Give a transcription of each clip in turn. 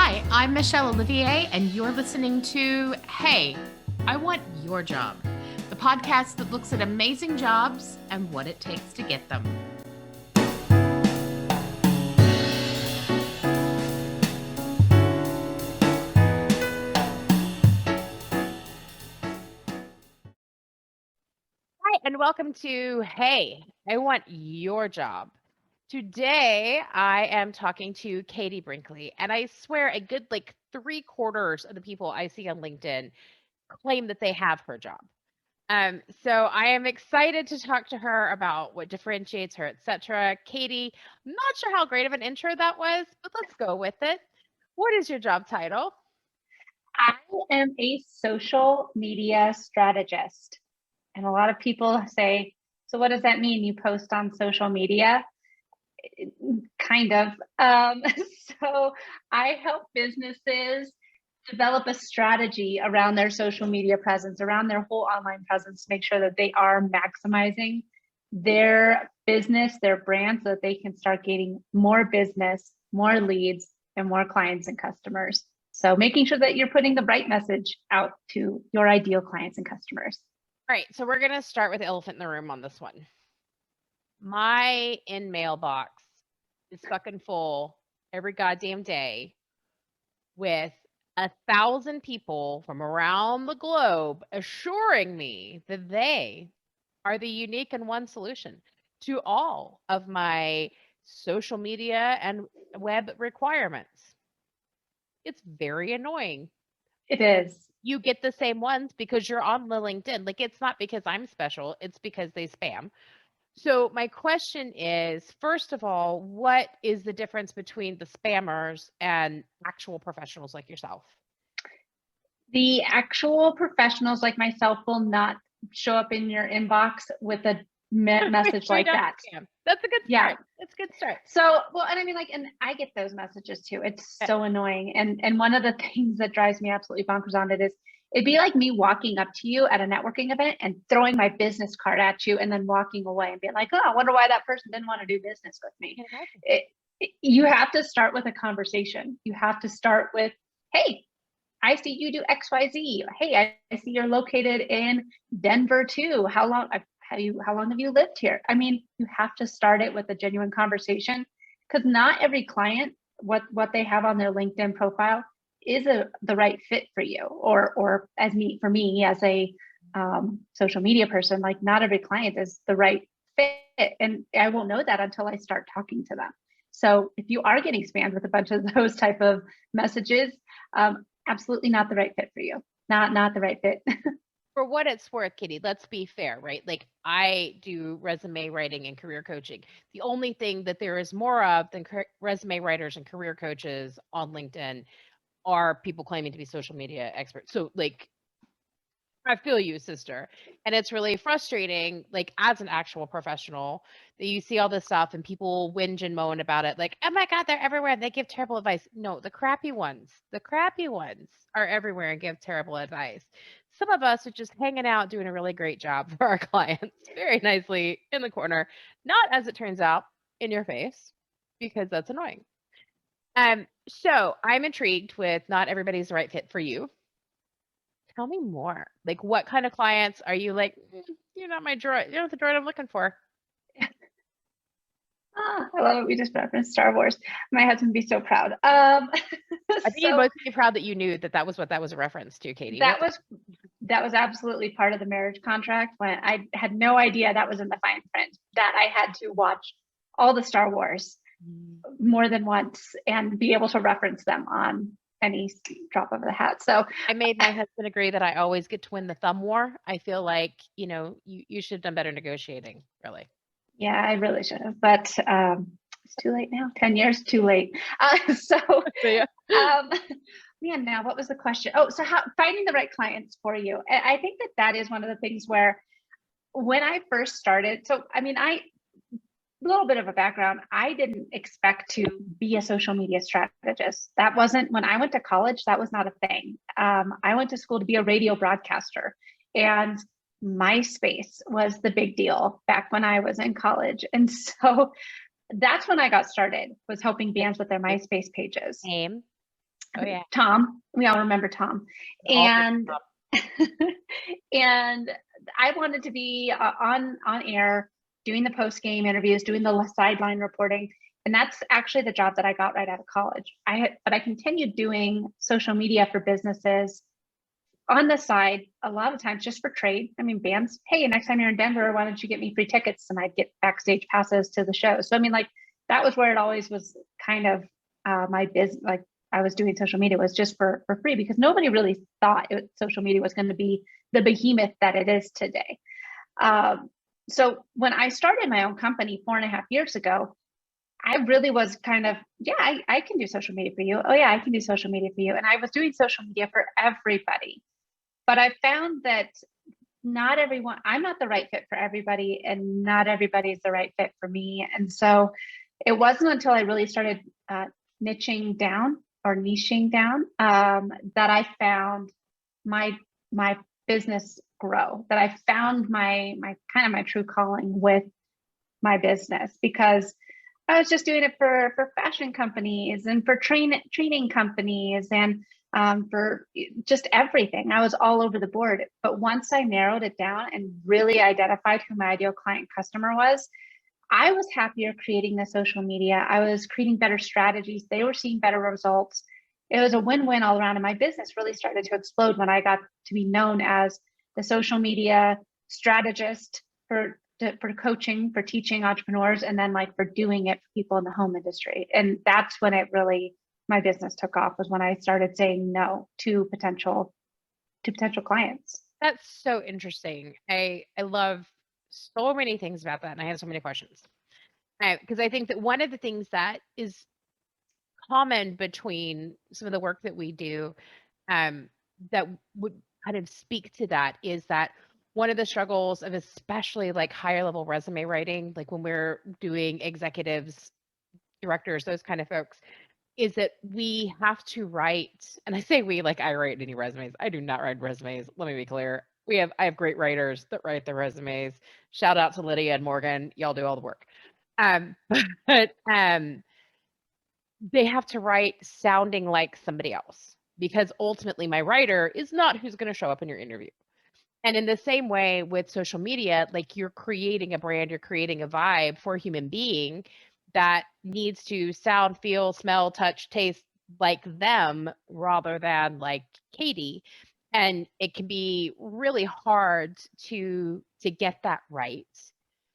Hi, I'm Michelle Olivier, and you're listening to Hey, I Want Your Job, the podcast that looks at amazing jobs and what it takes to get them. Hi, and welcome to Hey, I Want Your Job. Today, I am talking to Katie Brinkley, and I swear a good 3/4 of the people I see on LinkedIn claim that they have her job. So I am excited to talk to her about what differentiates her, etc. Katie, I'm not sure how great of an intro that was, but let's go with it. What is your job title? I am a social media strategist. And a lot of people say, so what does that mean? You post on social media? Kind of. So I help businesses develop a strategy around their social media presence, around their whole online presence, to make sure that they are maximizing their business, their brand, so that they can start gaining more business, more leads, and more clients and customers. So making sure that you're putting the right message out to your ideal clients and customers. All right, so we're going to start with the elephant in the room on this one. My mailbox is fucking full every goddamn day with 1,000 people from around the globe assuring me that they are the unique and one solution to all of my social media and web requirements. It's very annoying. It is. You get the same ones because you're on the LinkedIn. Like, it's not because I'm special, it's because they spam. So my question is, first of all, what is the difference between the spammers and actual professionals like yourself? The actual professionals like myself will not show up in your inbox with a message like that. That's a good start. Yeah. That's a good start. So, well, and I mean, like, and I get those messages too. It's so annoying. And one of the things that drives me absolutely bonkers on it is it'd be like me walking up to you at a networking event and throwing my business card at you and then walking away and being like, oh, I wonder why that person didn't want to do business with me. You have to start with a conversation. You have to start with, hey, I see you do XYZ. Hey, I see you're located in Denver too. How long have you lived here? I mean, you have to start it with a genuine conversation, because not every client, what they have on their LinkedIn profile is the right fit for you, or for me as a social media person, like not every client is the right fit, and I won't know that until I start talking to them. So if you are getting spammed with a bunch of those type of messages, absolutely not the right fit for you. Not the right fit. For what it's worth, Kitty, let's be fair, right? Like, I do resume writing and career coaching. The only thing that there is more of than resume writers and career coaches on LinkedIn are people claiming to be social media experts. So, like, I feel you, sister. And it's really frustrating, like, as an actual professional, that you see all this stuff and people whinge and moan about it. Like, oh my God, they're everywhere and they give terrible advice. No, the crappy ones are everywhere and give terrible advice. Some of us are just hanging out, doing a really great job for our clients, very nicely in the corner, not, as it turns out, in your face, because that's annoying. So I'm intrigued with not everybody's the right fit for you. Tell me more. Like, what kind of clients are you like, you're not my droid, you're not the droid I'm looking for? I love it. We just referenced Star Wars. My husband would be so proud. I think you'd both be proud that you knew that was what that was a reference to, Katie. That was absolutely part of the marriage contract, when I had no idea that was in the fine print, that I had to watch all the Star Wars more than once and be able to reference them on any drop of the hat. So I made my husband agree that I always get to win the thumb war. I feel like, you should have done better negotiating, really. Yeah, I really should have, but it's too late now. 10 years too late. Man, now what was the question? Oh, so how finding the right clients for you? I think that is one of the things where, when I first started, so I mean, a little bit of a background, I didn't expect to be a social media strategist. That wasn't, when I went to college, that was not a thing. I went to school to be a radio broadcaster, and MySpace was the big deal back when I was in college. And so that's when I got started, was helping bands with their MySpace pages. Same. Oh yeah. Tom. We all remember Tom. All the And and I wanted to be on air, doing the post game interviews, doing the sideline reporting, and that's actually the job that I got right out of college. But I continued doing social media for businesses on the side, a lot of times just for trade. I mean, bands, hey, next time you're in Denver, why don't you get me free tickets? And I'd get backstage passes to the show. So I mean, like that was where it always was kind of my business. Like I was doing social media was just for free because nobody really thought social media was going to be the behemoth that it is today. So when I started my own company 4.5 years ago, I really was kind of, yeah, I can do social media for you. Oh yeah, I can do social media for you. And I was doing social media for everybody. But I found that not everyone, I'm not the right fit for everybody, and not everybody's the right fit for me. And so it wasn't until I really started niching down or niching down that I found my business grow, that I found my kind of my true calling with my business, because I was just doing it for fashion companies and for training companies and for just everything. I was all over the board. But once I narrowed it down and really identified who my ideal client customer was, I was happier creating the social media. I was creating better strategies. They were seeing better results. It was a win-win all around. And my business really started to explode when I got to be known as the social media strategist for coaching, for teaching entrepreneurs, and then like for doing it for people in the home industry. And that's when it really, my business took off, was when I started saying no to potential clients. That's so interesting. I love so many things about that, and I have so many questions. Because I think that one of the things that is common between some of the work that we do, that would kind of speak to that, is that one of the struggles of especially like higher level resume writing, like when we're doing executives, directors, those kind of folks, is that we have to write, and I say we, like I write any resumes. I do not write resumes. Let me be clear. I have great writers that write the resumes. Shout out to Lydia and Morgan. Y'all do all the work. But they have to write sounding like somebody else, because ultimately my writer is not who's going to show up in your interview. And in the same way with social media, like you're creating a brand, you're creating a vibe for a human being that needs to sound, feel, smell, touch, taste like them rather than like Katie. And it can be really hard to get that right.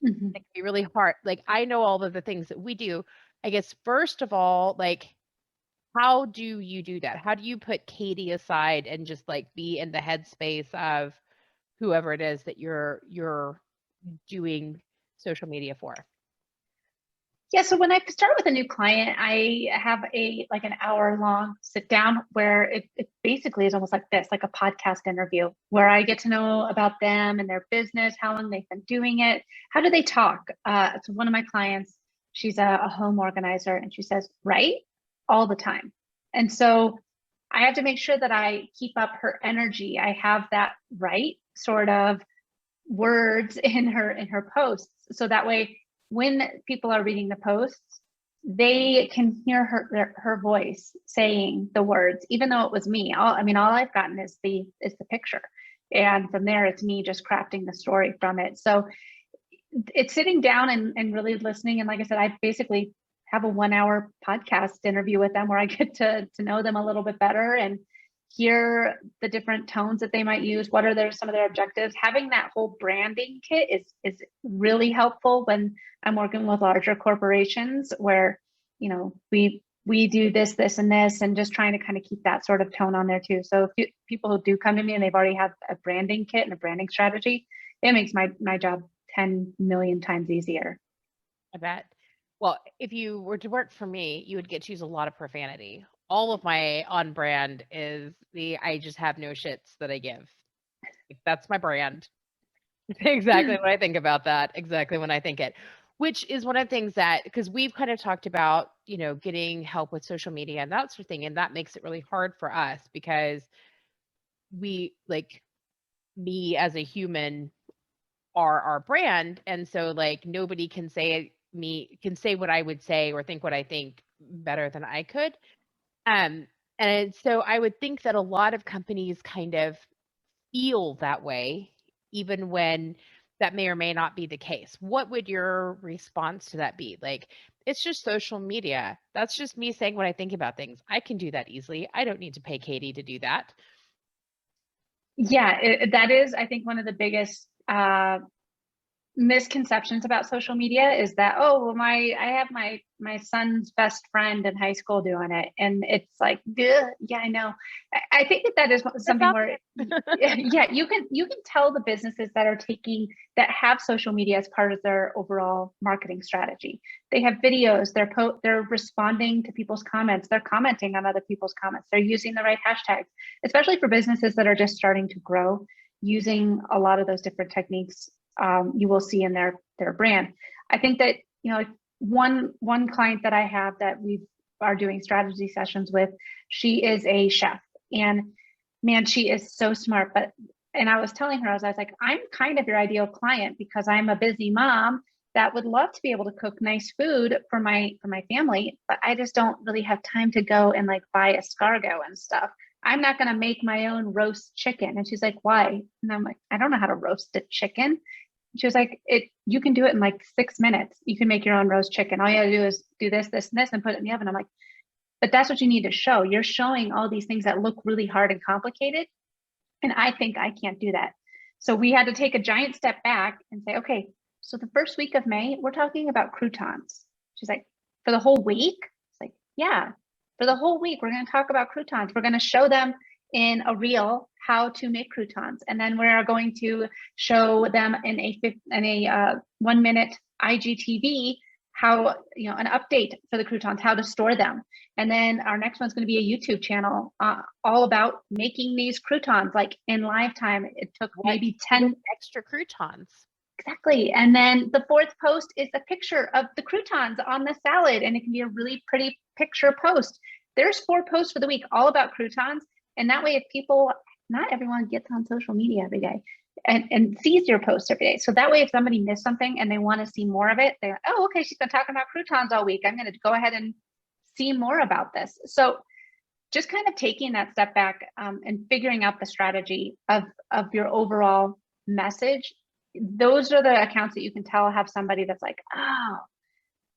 Mm-hmm. It can be really hard. Like I know all of the things that we do. I guess first of all, like how do you do that? How do you put Katie aside and just like be in the headspace of whoever it is that you're doing social media for? Yeah, so when I start with a new client, I have an hour long sit down where it basically is almost like this, like a podcast interview, where I get to know about them and their business, how long they've been doing it, how do they talk. So one of my clients, she's a home organizer, and she says, right, all the time. And so I have to make sure that I keep up her energy. I have that right sort of words in her posts, so that way when people are reading the posts, they can hear her voice saying the words, even though it was me. All I've gotten is the picture, and from there it's me just crafting the story from it. So it's sitting down and really listening. And like I said, I basically have a 1 hour podcast interview with them where I get to know them a little bit better and hear the different tones that they might use. What are some of their objectives? Having that whole branding kit is really helpful when I'm working with larger corporations where, we do this, and this, and just trying to kind of keep that sort of tone on there too. So if people who do come to me and they've already have a branding kit and a branding strategy, it makes my job 10 million times easier. I bet. Well, if you were to work for me, you would get to use a lot of profanity. All of my on brand is I just have no shits that I give. That's my brand. Exactly what I think about that. Exactly when I think it, which is one of the things that, because we've kind of talked about, getting help with social media and that sort of thing. And that makes it really hard for us because we, like, me as a human are our brand. And so like nobody can say what I would say or think what I think better than I could. And And so I would think that a lot of companies kind of feel that way, even when that may or may not be the case. What would your response to that be? Like, it's just social media. That's just me saying what I think about things. I can do that easily. I don't need to pay Katie to do that. Yeah, that is, I think, one of the biggest misconceptions about social media is that, oh well, I have my son's best friend in high school doing it, and it's like, yeah, I know. I think that is That's something out where there. yeah, you can tell the businesses that are that have social media as part of their overall marketing strategy. They have videos, they're responding to people's comments, they're commenting on other people's comments, they're using the right hashtags, especially for businesses that are just starting to grow, using a lot of those different techniques. You will see in their brand. I think that, one client that I have that we are doing strategy sessions with, she is a chef, and man, she is so smart. And I was telling her, I was like, I'm kind of your ideal client because I'm a busy mom that would love to be able to cook nice food for my family, but I just don't really have time to go and like buy escargot and stuff. I'm not going to make my own roast chicken. And she's like, why? And I'm like, I don't know how to roast a chicken. She was like, you can do it in like 6 minutes. You can make your own roast chicken. All you gotta do is do this, this, and this, and put it in the oven. I'm like, but that's what you need to show. You're showing all these things that look really hard and complicated. And I think I can't do that. So we had to take a giant step back and say, okay, so the first week of May, we're talking about croutons. She's like, for the whole week? It's like, yeah, for the whole week, we're going to talk about croutons. We're going to show them in a reel how to make croutons. And then we're going to show them in a 1 minute IGTV how, an update for the croutons, how to store them. And then our next one's going to be a YouTube channel all about making these croutons like in live time. It took maybe 10 extra croutons. Exactly. And then the fourth post is a picture of the croutons on the salad, and it can be a really pretty picture post. There's 4 posts for the week all about croutons. And that way, if people, not everyone gets on social media every day and sees your posts every day. So that way, if somebody missed something and they want to see more of it, they're, oh, okay, she's been talking about croutons all week. I'm going to go ahead and see more about this. So just kind of taking that step back and figuring out the strategy of your overall message. Those are the accounts that you can tell have somebody that's like, oh,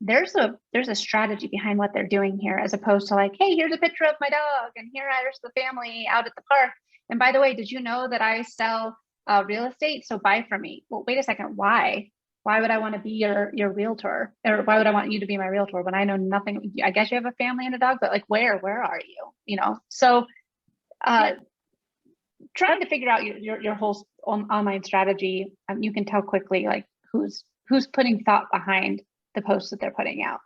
there's a strategy behind what they're doing here, as opposed to like, hey, here's a picture of my dog, and here's the family out at the park. And by the way, did you know that I sell real estate? So buy from me. Well, wait a second. Why? Why would I want to be your realtor? Or why would I want you to be my realtor when I know nothing? I guess you have a family and a dog, but like, where are you? So trying to figure out your whole online strategy, you can tell quickly like who's putting thought behind the posts that they're putting out.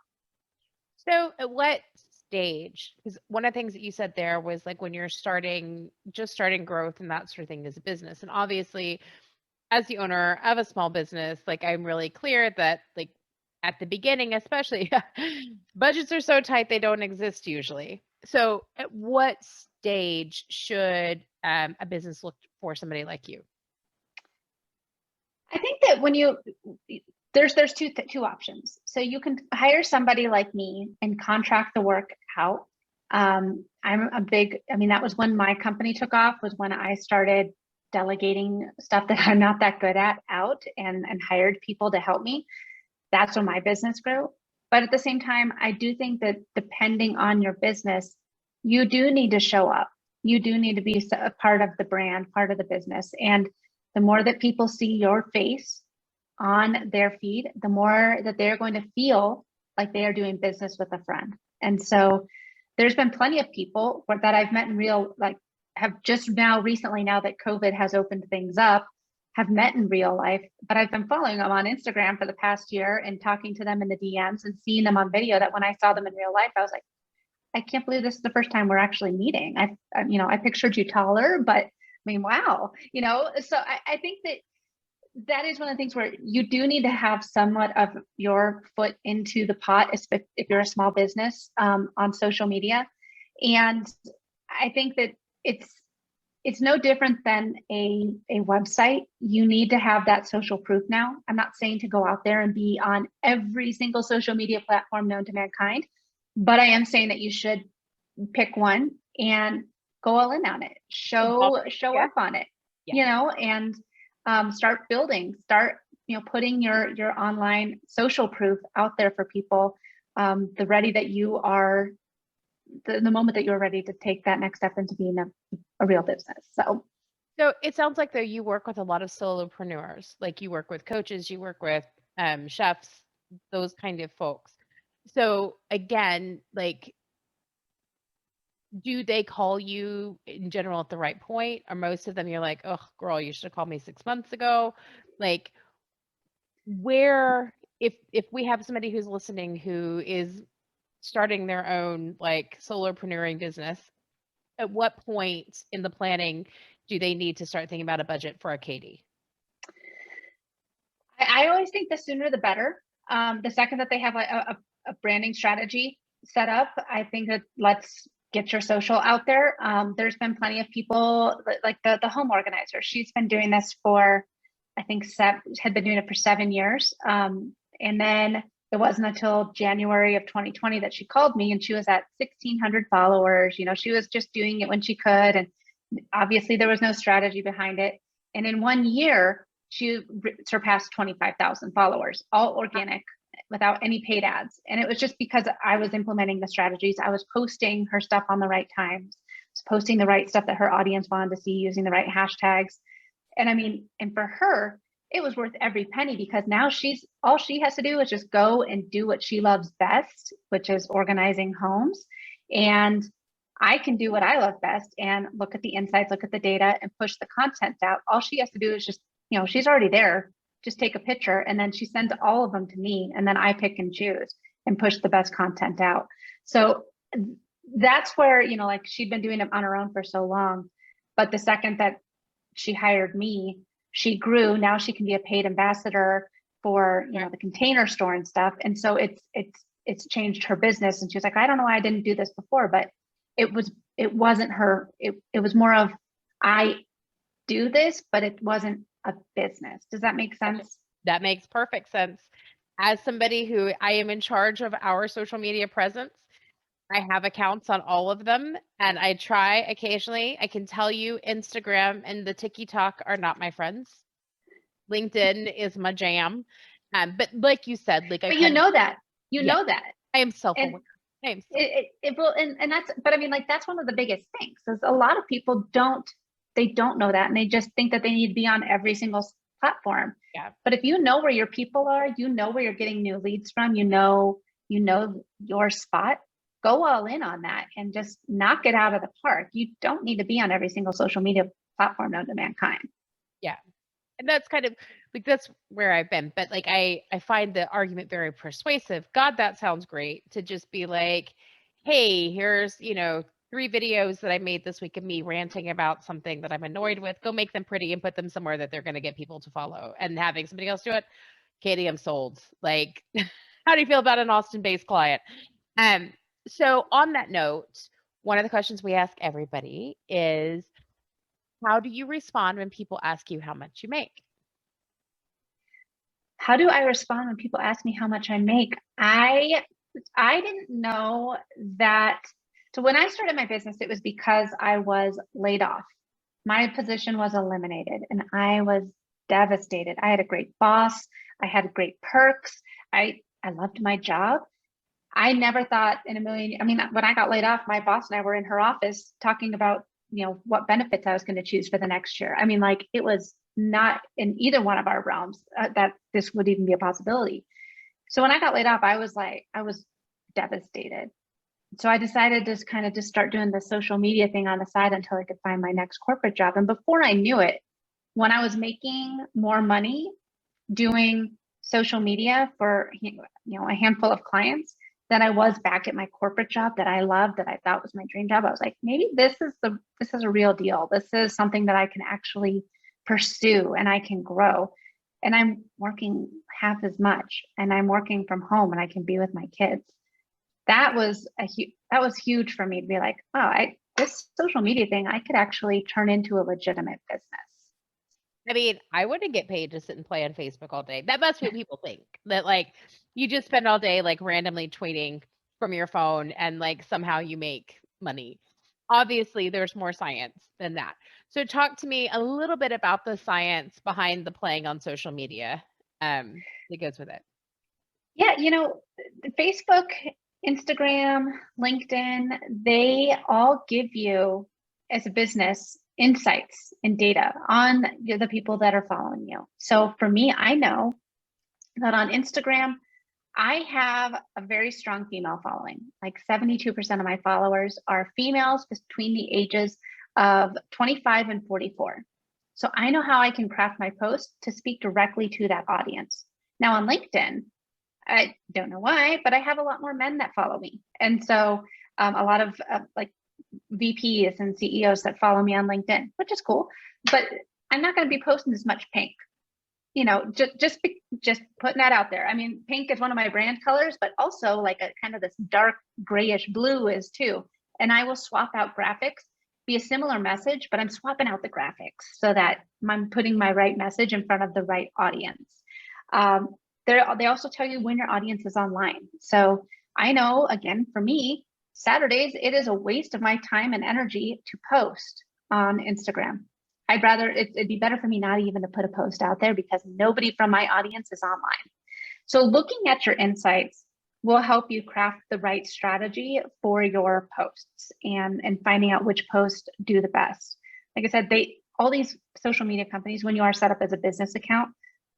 So at what stage? Because one of the things that you said there was like when you're starting growth and that sort of thing as a business. And obviously, as the owner of a small business, like I'm really clear that like at the beginning, especially budgets are so tight, they don't exist usually. So at what stage should a business look for somebody like you? I think that when there's two options. So you can hire somebody like me and contract the work out. I'm that was when my company took off, was when I started delegating stuff that I'm not that good at out and hired people to help me. That's when my business grew. But at the same time, I do think that depending on your business, you do need to show up. You do need to be a part of the brand, part of the business. And the more that people see your face on their feed, the more that they're going to feel like they are doing business with a friend. And so there's been plenty of people that I've met in real, like have just now recently, now that COVID has opened things up, have met in real life, but I've been following them on Instagram for the past year and talking to them in the DMs and seeing them on video, that when I saw them in real life, I was like, I can't believe this is the first time we're actually meeting. I pictured you taller, but I mean, wow, so I think that is one of the things where you do need to have somewhat of your foot into the pot, if you're a small business on social media. And I think that it's no different than a website. You need to have that social proof now. I'm not saying to go out there and be on every single social media platform known to mankind, but I am saying that you should pick one and go all in on it. Show Yeah. up on it, Yeah. you know, and start building, putting your online social proof out there for people. The ready that you are, the moment that you're ready to take that next step into being a real business. So it sounds like though you work with a lot of solopreneurs, like you work with coaches, you work with chefs, those kind of folks. So again, like, do they call you in general at the right point? Or most of them you're like, oh girl, you should have called me 6 months ago. Like where, if we have somebody who's listening who is starting their own like solopreneuring business, at what point in the planning do they need to start thinking about a budget for a Katie? I always think the sooner the better. The second that they have a branding strategy set up, I think that let's get your social out there. There's been plenty of people like the home organizer. She's been doing this for, I think, had been doing it for 7 years. And then it wasn't until January of 2020 that she called me, and she was at 1,600 followers. You know, she was just doing it when she could. And obviously there was no strategy behind it. And in 1 year, she surpassed 25,000 followers, all organic, without any paid ads. And it was just because I was implementing the strategies. I was posting her stuff on the right times, was posting the right stuff that her audience wanted to see, using the right hashtags. And I mean, and for her, it was worth every penny, because now all she has to do is just go and do what she loves best, which is organizing homes. And I can do what I love best and look at the insights, look at the data, and push the content out. All she has to do is just, she's already there. Just take a picture, and then she sends all of them to me, and then I pick and choose and push the best content out. So that's where, like, she'd been doing it on her own for so long. But the second that she hired me, she grew. Now she can be a paid ambassador for, the Container Store and stuff. And so it's changed her business. And she was like, I don't know why I didn't do this before, but it wasn't her. It was more of, I do this, but it wasn't a business. Does that make sense? That makes perfect sense. As somebody who I am in charge of our social media presence, I have accounts on all of them, and I try occasionally. I can tell you Instagram and the TikTok are not my friends. LinkedIn is my jam. But like you said, like but you know that. I am self-aware. It will, and that's, but I mean, like, that's one of the biggest things, is a lot of people don't know that, and they just think that they need to be on every single platform. Yeah. But if you know where your people are, where you're getting new leads from, you know your spot, go all in on that and just knock it out of the park. You don't need to be on every single social media platform known to mankind. Yeah. And that's kind of like, that's where I've been. But like, I find the argument very persuasive. God, that sounds great, to just be like, hey, here's, 3 videos that I made this week of me ranting about something that I'm annoyed with. Go make them pretty and put them somewhere that they're going to get people to follow, and having somebody else do it. Katie, I'm sold. Like, how do you feel about an Austin-based client? So on that note, one of the questions we ask everybody is, how do you respond when people ask you how much you make? How do I respond when people ask me how much I make? I didn't know that. So when I started my business, it was because I was laid off. My position was eliminated, and I was devastated. I had a great boss. I had great perks. I loved my job. I never thought in a million. I mean, when I got laid off, my boss and I were in her office talking about, what benefits I was going to choose for the next year. I mean, like, it was not in either one of our realms that this would even be a possibility. So when I got laid off, I was devastated. So I decided to kind of just start doing the social media thing on the side until I could find my next corporate job. And before I knew it, when I was making more money doing social media for, a handful of clients, than I was back at my corporate job that I loved, that I thought was my dream job. I was like, maybe this is a real deal. This is something that I can actually pursue and I can grow. And I'm working half as much, and I'm working from home, and I can be with my kids. That was huge for me to be like, oh, this social media thing, I could actually turn into a legitimate business. I mean, I wouldn't get paid to sit and play on Facebook all day. That must be what people think, that like you just spend all day like randomly tweeting from your phone and like somehow you make money. obviously there's more science than that. So talk to me a little bit about the science behind the playing on social media that goes with it. Yeah, Facebook, Instagram, LinkedIn, they all give you, as a business, insights and data on the people that are following you. So for me, I know that on Instagram, I have a very strong female following. Like 72% of my followers are females between the ages of 25 and 44. So I know how I can craft my post to speak directly to that audience. Now on LinkedIn, I don't know why, but I have a lot more men that follow me. And so a lot of like VPs and CEOs that follow me on LinkedIn, which is cool, but I'm not going to be posting as much pink. Just putting that out there. I mean, pink is one of my brand colors, but also like a kind of this dark grayish blue is too. And I will swap out graphics, be a similar message, but I'm swapping out the graphics so that I'm putting my right message in front of the right audience. They also tell you when your audience is online. So I know, again, for me, Saturdays, it is a waste of my time and energy to post on Instagram. I'd rather, it'd be better for me not even to put a post out there because nobody from my audience is online. So looking at your insights will help you craft the right strategy for your posts and finding out which posts do the best. Like I said, all these social media companies, when you are set up as a business account,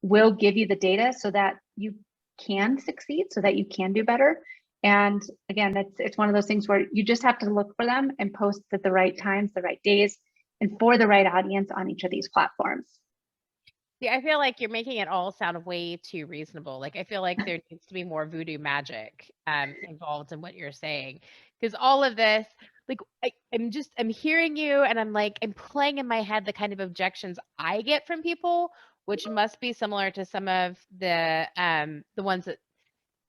will give you the data so that you can succeed, so that you can do better. And again, it's one of those things where you just have to look for them and post at the right times, the right days, and for the right audience on each of these platforms. Yeah, I feel like you're making it all sound way too reasonable. Like I feel like there needs to be more voodoo magic involved in what you're saying. Because all of this, like I'm hearing you and I'm playing in my head the kind of objections I get from people, which must be similar to some of the ones that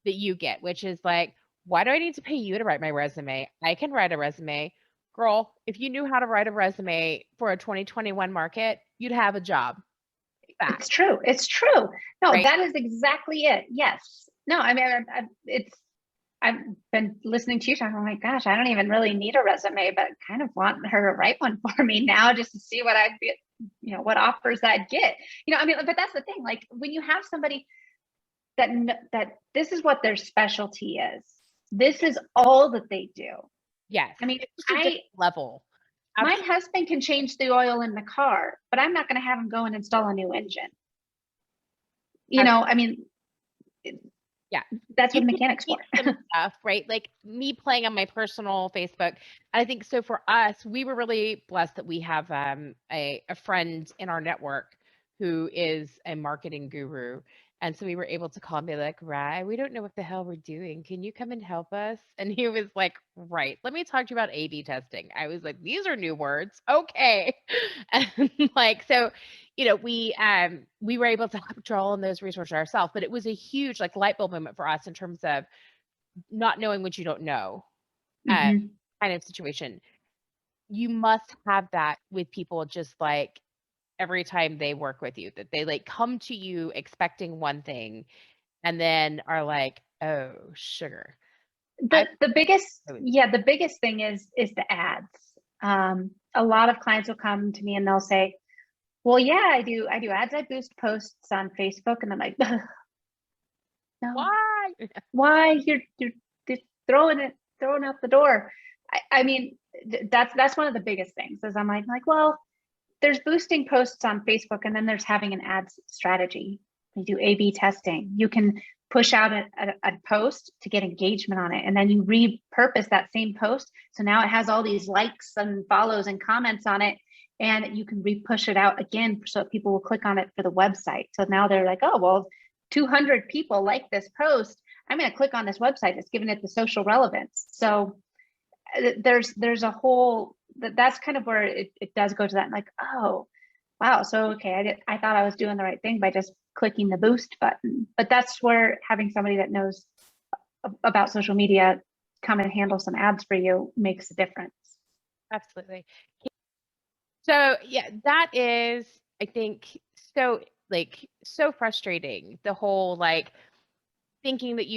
you get, which is like, why do I need to pay you to write my resume? I can write a resume. Girl, if you knew how to write a resume for a 2021 market, you'd have a job. Fact. It's true. It's true. No, Right? that is exactly it. Yes. No, I mean, I've been listening to you talk. I'm like, gosh, I don't even really need a resume, but kind of want her to write one for me now just to see what I'd be, what offers I'd get. I mean, but that's the thing. Like when you have somebody that this is what their specialty is, this is all that they do. Yes. I mean, It's just a different level. My husband can change the oil in the car, but I'm not going to have him go and install a new engine. I mean, yeah, that's what mechanics for. Stuff, right? Like me playing on my personal Facebook. I think so for us, we were really blessed that we have a friend in our network who is a marketing guru. And so we were able to call and be like, right, we don't know what the hell we're doing. Can you come and help us? And he was like, right, let me talk to you about A/B testing. I was like, these are new words. Okay. And like, so, we were able to draw on those resources ourselves, but it was a huge like light bulb moment for us in terms of not knowing what you don't know kind of situation. You must have that with people just like every time they work with you, that they like come to you expecting one thing and then are like, oh, sugar. The biggest thing is the ads. A lot of clients will come to me and they'll say, well, yeah, I do ads. I boost posts on Facebook. And I'm like, no, why you're throwing out the door. I mean, that's one of the biggest things is I'm like, well, there's boosting posts on Facebook and then there's having an ads strategy. You do A/B testing. You can push out a post to get engagement on it. And then you repurpose that same post. So now it has all these likes and follows and comments on it. And you can re-push it out again so people will click on it for the website. So now they're like, oh, well, 200 people like this post. I'm going to click on this website. It's giving it the social relevance. So there's a whole, that's kind of where it does go to that. I'm like, oh, wow. So, okay, I thought I was doing the right thing by just clicking the boost button. But that's where having somebody that knows about social media come and handle some ads for you makes a difference. Absolutely. So yeah, that is, I think, so frustrating. The whole like thinking that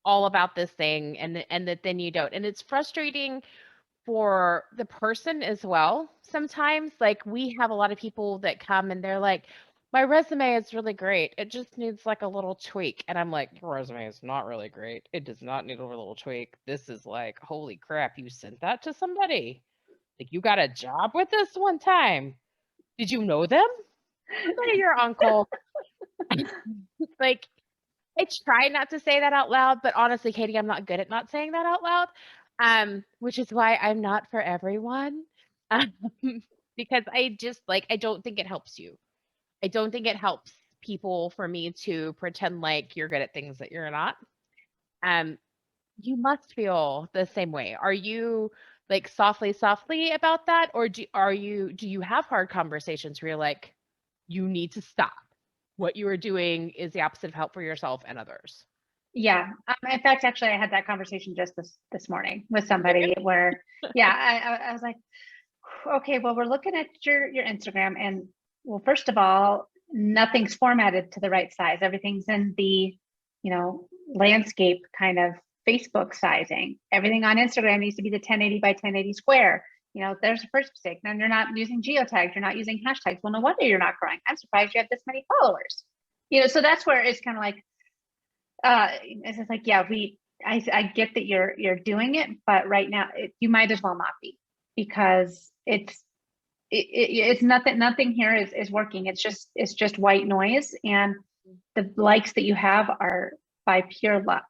all about this thing and that then you don't. And it's frustrating for the person as well. Sometimes, like, we have a lot of people that come and they're like, my resume is really great. It just needs like a little tweak. And I'm like, your resume is not really great. It does not need a little tweak. This is like, holy crap, you sent that to somebody? Like, you got a job with this one time? Did you know them? Somebody, your uncle. Like, I try not to say that out loud, but honestly, Katie, I'm not good at not saying that out loud, which is why I'm not for everyone. Um, because I just like, I don't think it helps you. I don't think it helps people for me to pretend like you're good at things that you're not. Um, you must feel the same way. Are you like softly about that, or do you have hard conversations where you're like, you need to stop? What you are doing is the opposite of help for yourself and others. Yeah. In fact, actually, I had that conversation just this morning with Okay. somebody where, yeah, I was like, okay, well, we're looking at your Instagram, and well, first of all, nothing's formatted to the right size. Everything's in the, landscape kind of Facebook sizing. Everything on Instagram needs to be the 1080 by 1080 square. There's a first mistake. Then you're not using geotags. You're not using hashtags. Well, no wonder you're not growing. I'm surprised you have this many followers. So that's where it's kind of like, it's just like, yeah, I get that you're doing it, but right now you might as well not be, because it's nothing here is working. It's just white noise, and the likes that you have are by pure luck,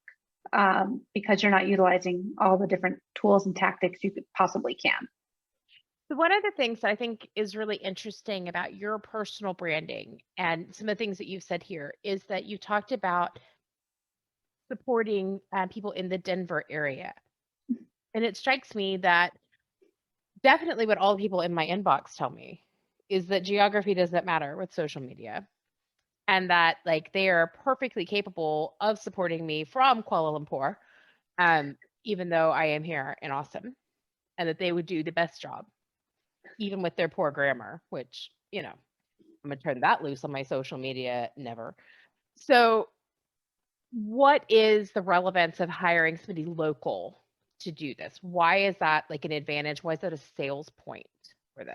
because you're not utilizing all the different tools and tactics you could possibly can. So one of the things that I think is really interesting about your personal branding and some of the things that you've said here is that you talked about supporting people in the Denver area. And it strikes me that definitely what all the people in my inbox tell me is that geography doesn't matter with social media, and that like they are perfectly capable of supporting me from Kuala Lumpur, even though I am here in Austin, and that they would do the best job, even with their poor grammar, which, I'm going to turn that loose on my social media, never. So, what is the relevance of hiring somebody local to do this? Why is that like an advantage? Why is that a sales point for this?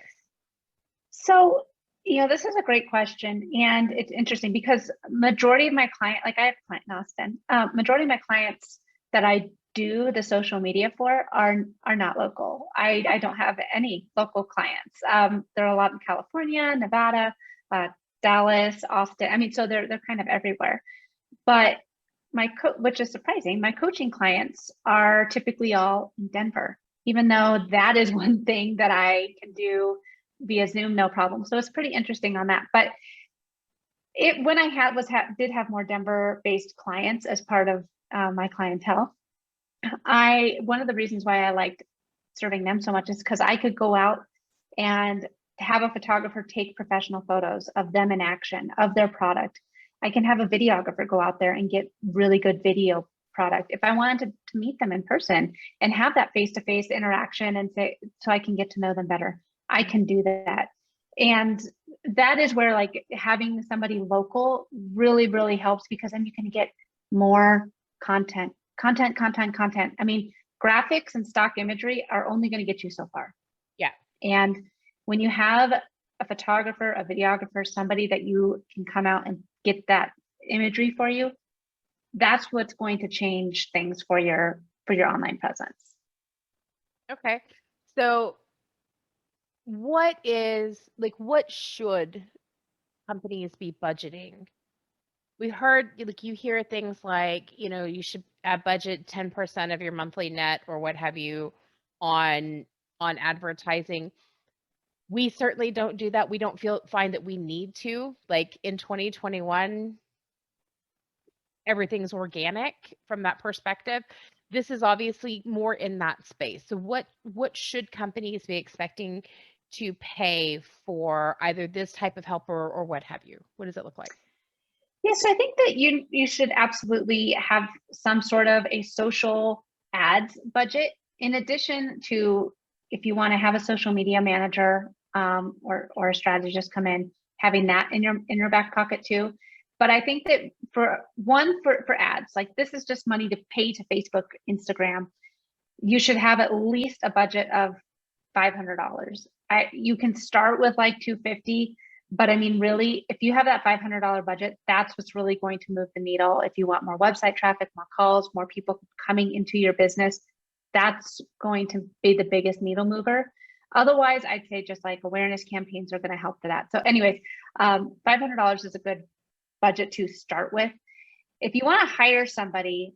So, this is a great question, and it's interesting because majority of my client, like I have a client in Austin, majority of my clients that I do the social media for are not local. I don't have any local clients. There are a lot in California, Nevada, Dallas, Austin. I mean, so they're kind of everywhere. But which is surprising, my coaching clients are typically all in Denver, even though that is one thing that I can do via Zoom, no problem. So it's pretty interesting on that. But when I did have more Denver-based clients as part of my clientele, one of the reasons why I liked serving them so much is because I could go out and have a photographer take professional photos of them in action, of their product. I can have a videographer go out there and get really good video product. If I wanted to meet them in person and have that face-to-face interaction and so I can get to know them better, I can do that. And that is where like having somebody local really, really helps, because then you can get more content. I mean, graphics and stock imagery are only going to get you so far. Yeah. And when you have a photographer, a videographer, somebody that you can come out and get that imagery for you, that's what's going to change things for your online presence. Okay. So what should companies be budgeting? We heard, like, you hear things like, you should budget 10% of your monthly net or what have you on advertising. We certainly don't do that. We don't find that we need to. Like in 2021, everything's organic from that perspective. This is obviously more in that space. So what should companies be expecting to pay for either this type of help or what have you? What does it look like? Yes, I think that you should absolutely have some sort of a social ads budget, in addition to, if you want to have a social media manager or a strategist come in, having that in your back pocket too. But I think that for ads, like this is just money to pay to Facebook, Instagram. you should have at least a budget of $500. You can start with like 250, but I mean, really, if you have that $500 budget, that's what's really going to move the needle. If you want more website traffic, more calls, more people coming into your business, that's going to be the biggest needle mover. Otherwise, I'd say just like awareness campaigns are going to help for that. So anyways, $500 is a good budget to start with. If you want to hire somebody,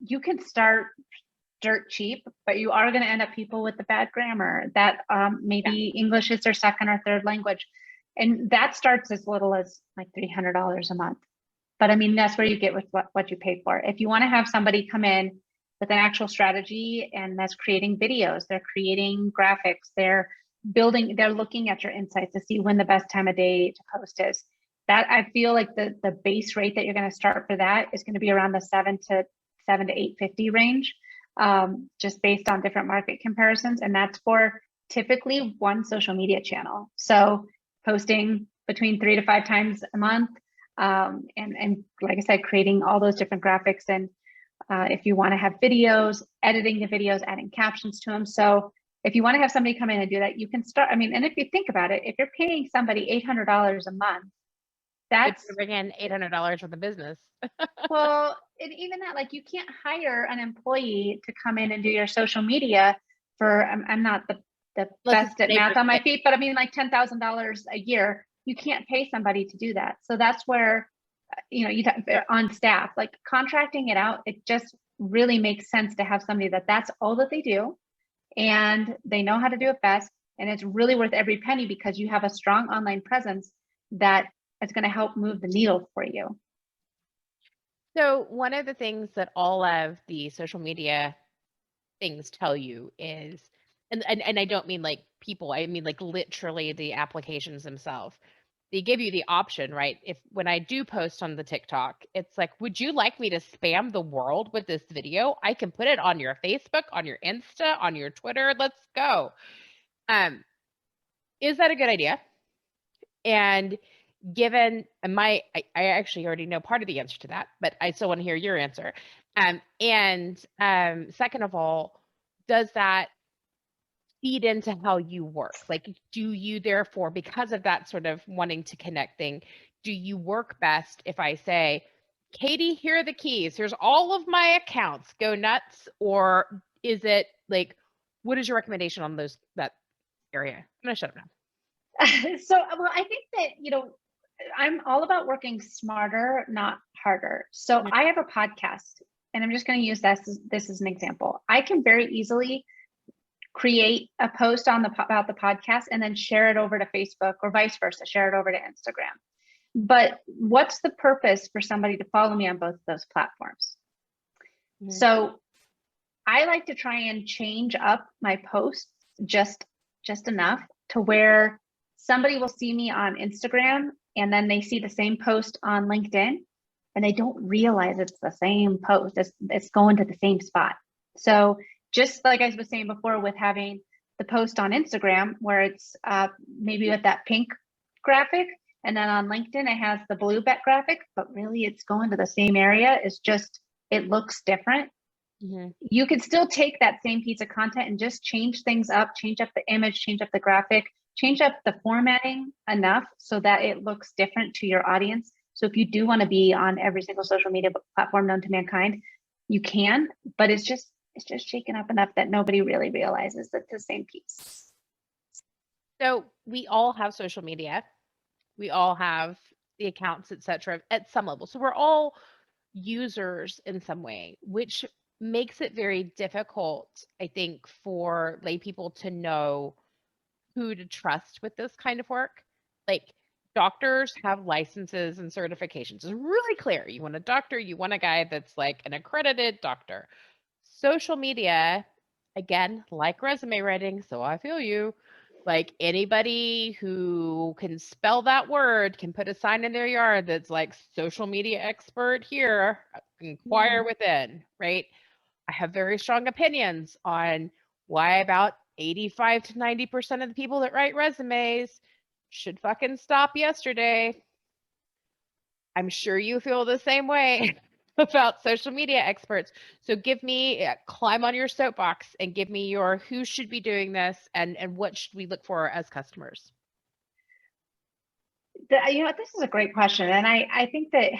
you can start dirt cheap, but you are going to end up people with the bad grammar that maybe English is their second or third language. And that starts as little as like $300 a month. But I mean, that's where you get with what you pay for. If you want to have somebody come in with an actual strategy and that's creating videos, they're creating graphics, they're looking at your insights to see when the best time of day to post is. That I feel like the base rate that you're going to start for that is going to be around the $7 to $850 range, just based on different market comparisons. And that's for typically one social media channel. So posting between 3 to 5 times a month. And like I said, creating all those different graphics. And if you want to have videos, editing the videos, adding captions to them. So if you want to have somebody come in and do that, you can start. I mean, and if you think about it, if you're paying somebody $800 a month, that's bring in $800 for the business. well, and even that, like, you can't hire an employee to come in and do your social media for. I'm not the best at math on my feet, but I mean, like $10,000 a year. You can't pay somebody to do that. So that's where, you on staff, like contracting it out. It just really makes sense to have somebody that's all that they do, and they know how to do it best, and it's really worth every penny because you have a strong online presence that is going to help move the needle for you. So one of the things that all of the social media things tell you is, and I don't mean like people, I mean like literally the applications themselves. They give you the option, right? When I do post on the TikTok, it's like, would you like me to spam the world with this video? I can put it on your Facebook, on your Insta, on your Twitter. Let's go. Is that a good idea? And given I actually already know part of the answer to that, but I still want to hear your answer. Second of all, does that feed into how you work? Like, do you therefore, because of that sort of wanting to connect thing, do you work best if I say, Katie, here are the keys, here's all of my accounts, go nuts? Or is it like, what is your recommendation on that area? I'm gonna shut up now. So, well, I think that, I'm all about working smarter, not harder. So I have a podcast, and I'm just going to use this as an example. I can very easily create a post about the podcast and then share it over to Facebook, or vice versa, share it over to Instagram. But what's the purpose for somebody to follow me on both of those platforms? Mm-hmm. So I like to try and change up my posts just enough to where somebody will see me on Instagram and then they see the same post on LinkedIn and they don't realize it's the same post. It's going to the same spot. So just like I was saying before with having the post on Instagram where it's maybe with that pink graphic, and then on LinkedIn it has the blue graphic, but really it's going to the same area. It's just, it looks different. Mm-hmm. You could still take that same piece of content and just change things up, change up the image, change up the graphic, change up the formatting enough so that it looks different to your audience. So if you do want to be on every single social media platform known to mankind, you can, but it's just shaken up enough that nobody really realizes that it's the same piece. So we all have social media. We all have the accounts, etc., at some level. So we're all users in some way, which makes it very difficult, I think, for lay people to know who to trust with this kind of work. Like, doctors have licenses and certifications. It's really clear. You want a doctor, you want a guy that's like an accredited doctor. Social media, again, like resume writing, so I feel you. Like, anybody who can spell that word can put a sign in their yard that's like social media expert here, inquire within, right? I have very strong opinions on why about 85 to 90% of the people that write resumes should fucking stop yesterday. I'm sure you feel the same way. about social media experts. So give me, climb on your soapbox and give me your who should be doing this and what should we look for as customers? This is a great question. And I think that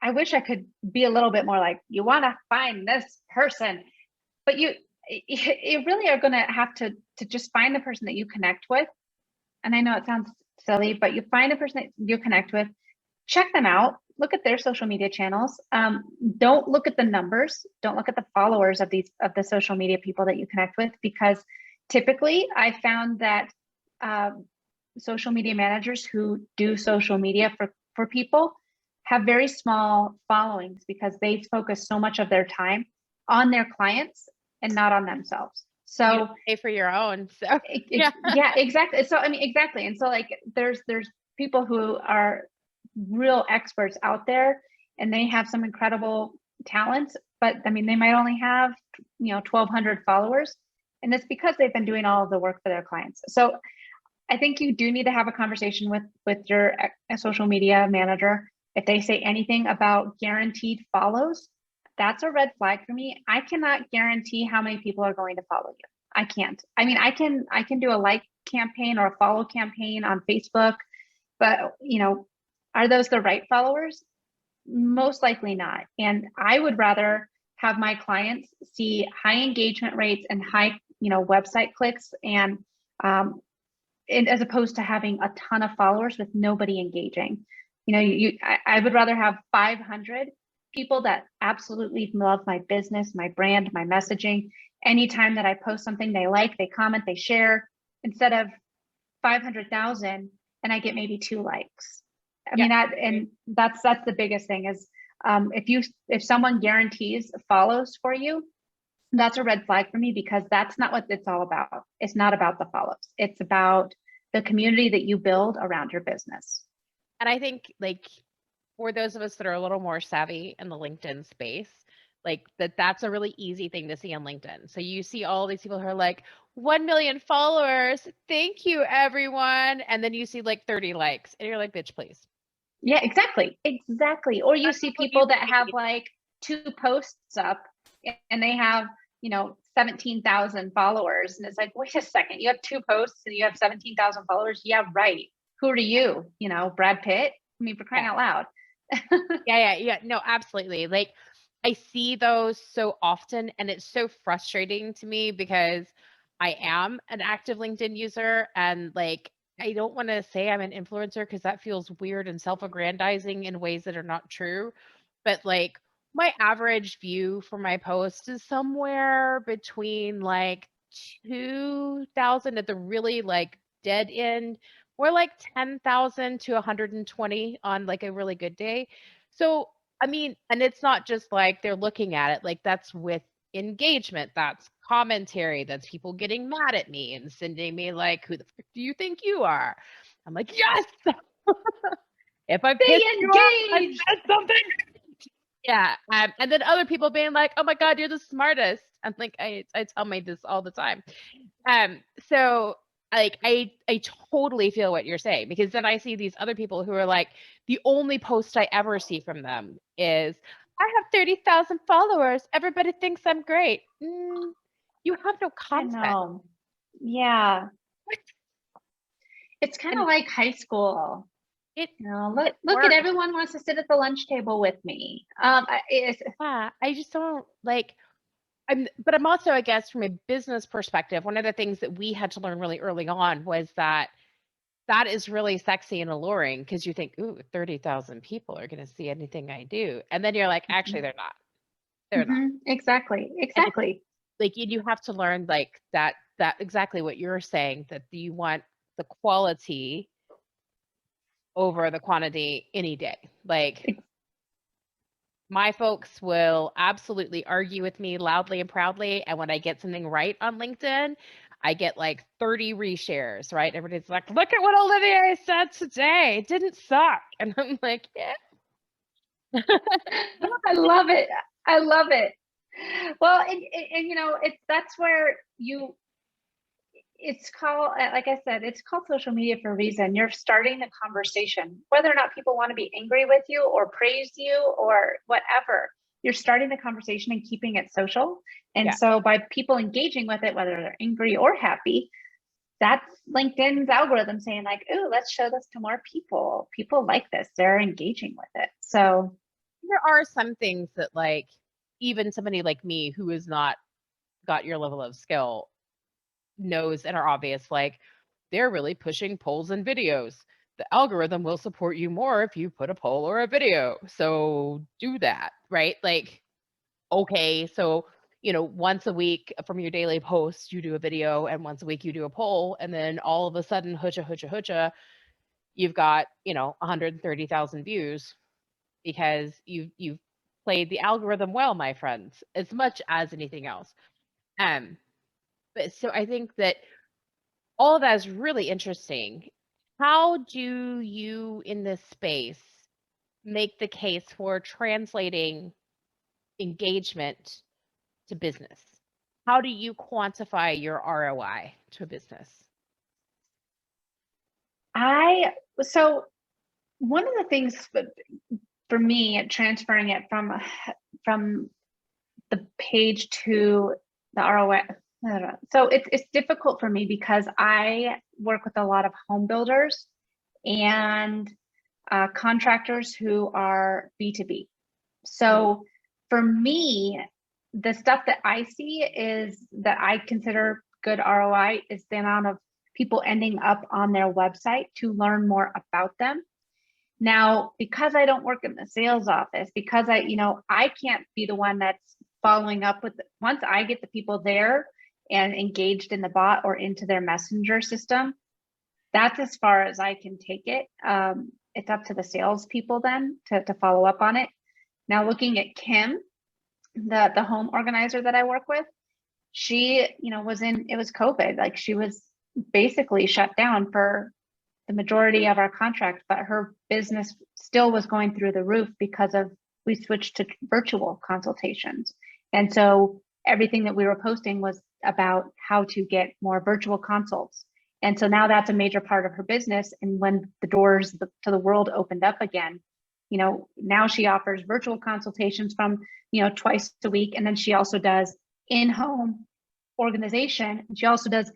I wish I could be a little bit more like, you want to find this person, but you really are going to have to just find the person that you connect with. And I know it sounds silly, but you find a person that you connect with, check them out, look at their social media channels. Don't look at the numbers. Don't look at the followers of the social media people that you connect with, because typically I found that social media managers who do social media for people have very small followings because they focus so much of their time on their clients and not on themselves. So you pay for your own. So yeah, exactly. So I mean, exactly. And so like there's people who are real experts out there and they have some incredible talents, but I mean, they might only have 1,200 followers, and it's because they've been doing all of the work for their clients. So I think you do need to have a conversation with your social media manager. If they say anything about guaranteed follows, that's a red flag for me. I cannot guarantee how many people are going to follow you. I can't. I mean, I can do a like campaign or a follow campaign on Facebook, but are those the right followers? Most likely not. And I would rather have my clients see high engagement rates and high, website clicks and as opposed to having a ton of followers with nobody engaging. I would rather have 500 people that absolutely love my business, my brand, my messaging. Anytime that I post something they like, they comment, they share, instead of 500,000 and I get maybe 2 likes. I mean, that's the biggest thing is if someone guarantees follows for you, that's a red flag for me, because that's not what it's all about. It's not about the follows. It's about the community that you build around your business. And I think like for those of us that are a little more savvy in the LinkedIn space, like that's a really easy thing to see on LinkedIn. So you see all these people who are like 1 million followers. Thank you, everyone. And then you see like 30 likes and you're like, bitch, please. Yeah, exactly. Exactly. Or you see people that have like 2 posts up and they have, 17,000 followers. And it's like, wait a second, you have 2 posts and you have 17,000 followers. Yeah, right. Who are you? Brad Pitt? I mean, for crying out loud. Yeah. No, absolutely. Like I see those so often and it's so frustrating to me because I am an active LinkedIn user and like I don't want to say I'm an influencer because that feels weird and self-aggrandizing in ways that are not true. But like my average view for my post is somewhere between like 2,000 at the really like dead end, or like 10,000 to 120 on like a really good day. So, I mean, and it's not just like they're looking at it, like that's with engagement, that's commentary, that's people getting mad at me and sending me like, who the frick do you think you are? I'm like, yes. If I piss you off, I said something. Yeah. And then other people being like, oh my God, you're the smartest. I'm like, I tell my this all the time. So like I totally feel what you're saying, because then I see these other people who are like, the only post I ever see from them is, I have 30,000 followers. Everybody thinks I'm great. You have no content. I know. Yeah. It's kind of like high school. Look at everyone wants to sit at the lunch table with me. I just don't like. But I'm also, I guess, from a business perspective, one of the things that we had to learn really early on was that is really sexy and alluring, because you think, ooh, 30,000 people are going to see anything I do. And then you're like, actually, they're not. They're not. Exactly. Like you have to learn like that exactly what you're saying, that you want the quality over the quantity any day. Like my folks will absolutely argue with me loudly and proudly. And when I get something right on LinkedIn, I get like 30 reshares, right? Everybody's like, look at what Olivia said today. It didn't suck. And I'm like, yeah. I love it. I love it. Well, and that's where it's called, like I said, it's called social media for a reason. You're starting the conversation, whether or not people want to be angry with you or praise you or whatever. you're starting the conversation and keeping it social. And Yeah. so by people engaging with it, whether they're angry or happy, that's LinkedIn's algorithm saying like, oh, let's show this to more people. People like this. They're engaging with it. So there are some things that like even somebody like me who has not got your level of skill knows and are obvious, like they're really pushing polls and videos. The algorithm will support you more if you put a poll or a video. So do that, right? Like, okay, so once a week from your daily post, you do a video, and once a week you do a poll, and then all of a sudden, hutcha, you've got 130,000 views because you've played the algorithm well, my friends, as much as anything else. But so I think that all of that is really interesting. How do you in this space make the case for translating engagement to business? How do you quantify your ROI to a business? so one of the things for me, transferring it from the page to the ROI. I don't know. So it's difficult for me because I work with a lot of home builders and contractors who are B2B. So for me, the stuff that I see is that I consider good ROI is the amount of people ending up on their website to learn more about them. Now, because I don't work in the sales office, because I can't be the one that's following up with once I get the people there and engaged in the bot or into their messenger system, that's as far as I can take it. It's up to the salespeople then to follow up on it. Now, looking at Kim, the home organizer that I work with, she, it was COVID, like she was basically shut down for the majority of our contract, but her business still was going through the roof because we switched to virtual consultations. And so everything that we were posting was about how to get more virtual consults. And so now that's a major part of her business. And when the doors to the world opened up again, now she offers virtual consultations from, twice a week. And then she also does in-home organization. She also does,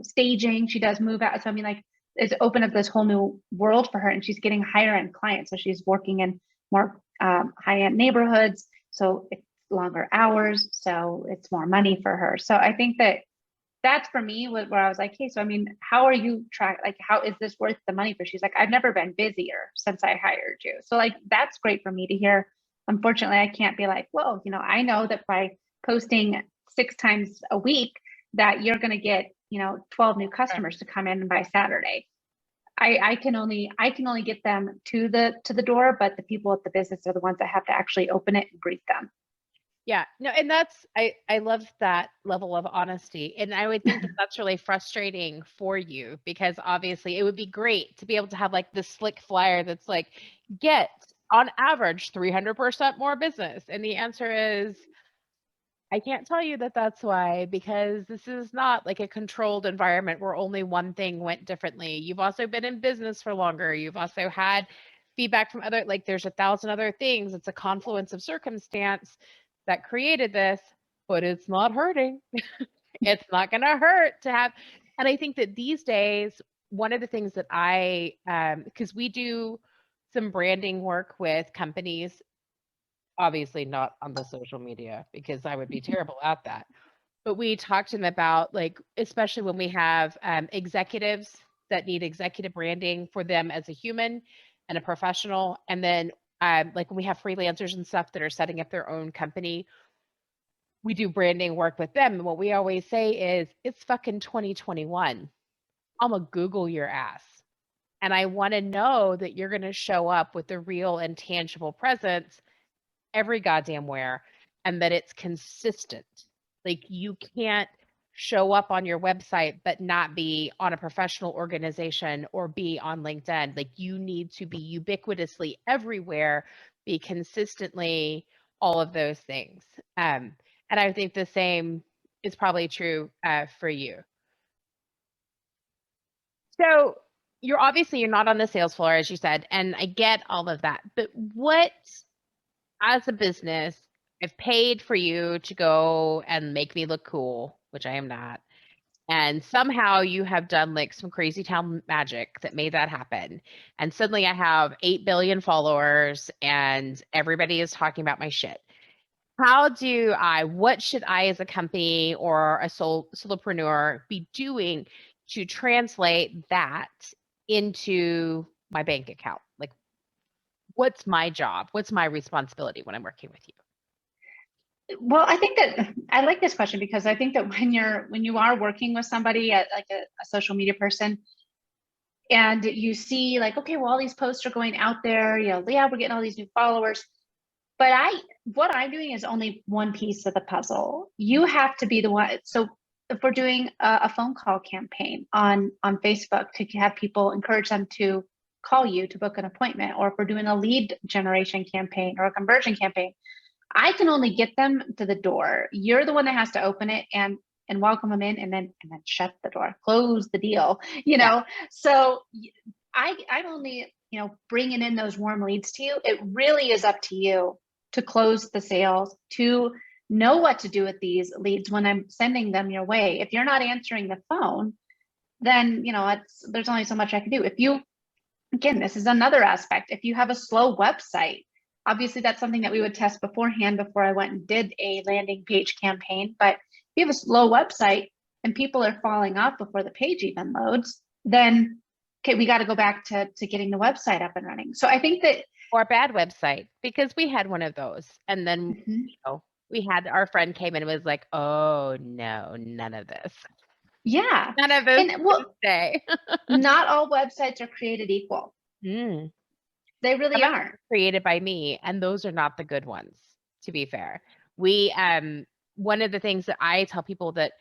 staging. She does move out. So I mean, like, it's opened up this whole new world for her, and she's getting higher end clients. So she's working in more high end neighborhoods. So it's longer hours. So it's more money for her. So I think that's for me where I was like, hey, so I mean, how are you how is this worth the money for? She's like, I've never been busier since I hired you. So like, that's great for me to hear. Unfortunately, I can't be like, well, I know that by posting 6 times a week that you're going to get 12 new customers to come in by Saturday. I can only get them to the door, but the people at the business are the ones that have to actually open it and greet them. Yeah, no, and I love that level of honesty. And I would think that that's really frustrating for you because obviously it would be great to be able to have like this slick flyer that's like, get on average 300% more business. And the answer is, I can't tell you that that's why, because this is not like a controlled environment where only one thing went differently. You've also been in business for longer. You've also had feedback from like there's 1,000 other things. It's a confluence of circumstance that created this, but it's not hurting. It's not going to hurt to have. And I think that these days, one of the things that because we do some branding work with companies, obviously not on the social media because I would be terrible at that. But we talked to them about like, especially when we have executives that need executive branding for them as a human and a professional. And then like when we have freelancers and stuff that are setting up their own company, we do branding work with them. And what we always say is, it's fucking 2021. I'm gonna Google your ass. And I want to know that you're going to show up with a real and tangible presence every goddamn where, and that it's consistent. Like you can't show up on your website but not be on a professional organization or be on LinkedIn. Like you need to be ubiquitously everywhere, be consistently all of those things. And I think the same is probably true for you. So you're not on the sales floor, as you said, and I get all of that. But what, as a business, I've paid for you to go and make me look cool, which I am not. And somehow you have done like some crazy town magic that made that happen. And suddenly I have 8 billion followers and everybody is talking about my shit. What should I as a company or a solopreneur be doing to translate that into my bank account? Like, what's my job? What's my responsibility when I'm working with you? Well, I think that I like this question because I think that when you are working with somebody at like a social media person, and you see like, okay, well, all these posts are going out there, yeah, we're getting all these new followers. But what I'm doing is only one piece of the puzzle. You have to be the one. So if we're doing a phone call campaign on Facebook to have people, encourage them to call you to book an appointment, or if we're doing a lead generation campaign or a conversion campaign, I can only get them to the door. You're the one that has to open it and welcome them in, and then shut the door, close the deal. Yeah. So I'm only bringing in those warm leads to you. It really is up to you to close the sales, to know what to do with these leads when I'm sending them your way. If you're not answering the phone, then there's only so much I can do. If you, again, this is another aspect. If you have a slow website, obviously that's something that we would test beforehand before I went and did a landing page campaign. But if you have a slow website and people are falling off before the page even loads, then okay, we got to go back to getting the website up and running. So I think that, Or a bad website, because we had one of those. And then, we had our friend came in and was like, oh no, none of this. yeah. None of this And well, day. not all websites are created equal. Mm. They really Some of them aren't. are created by me, and those are not the good ones, to be fair. We one of the things that I tell people that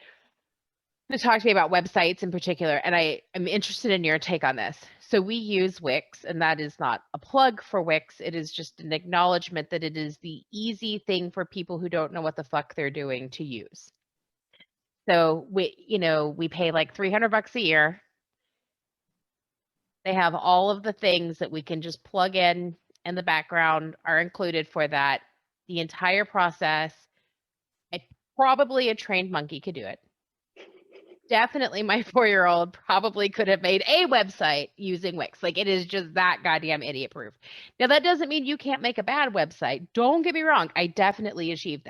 talk to me about websites in particular, and I'm interested in your take on this. So we use Wix, and that is not a plug for Wix. It is just an acknowledgement that it is the easy thing for people who don't know what the fuck they're doing to use. So we pay like $300 a year. They have all of the things that we can just plug in the background are included for that. The entire process. Probably a trained monkey could do it. Definitely my 4-year-old probably could have made a website using Wix. Like, it is just that goddamn idiot proof. Now, that doesn't mean you can't make a bad website. Don't get me wrong. I definitely achieved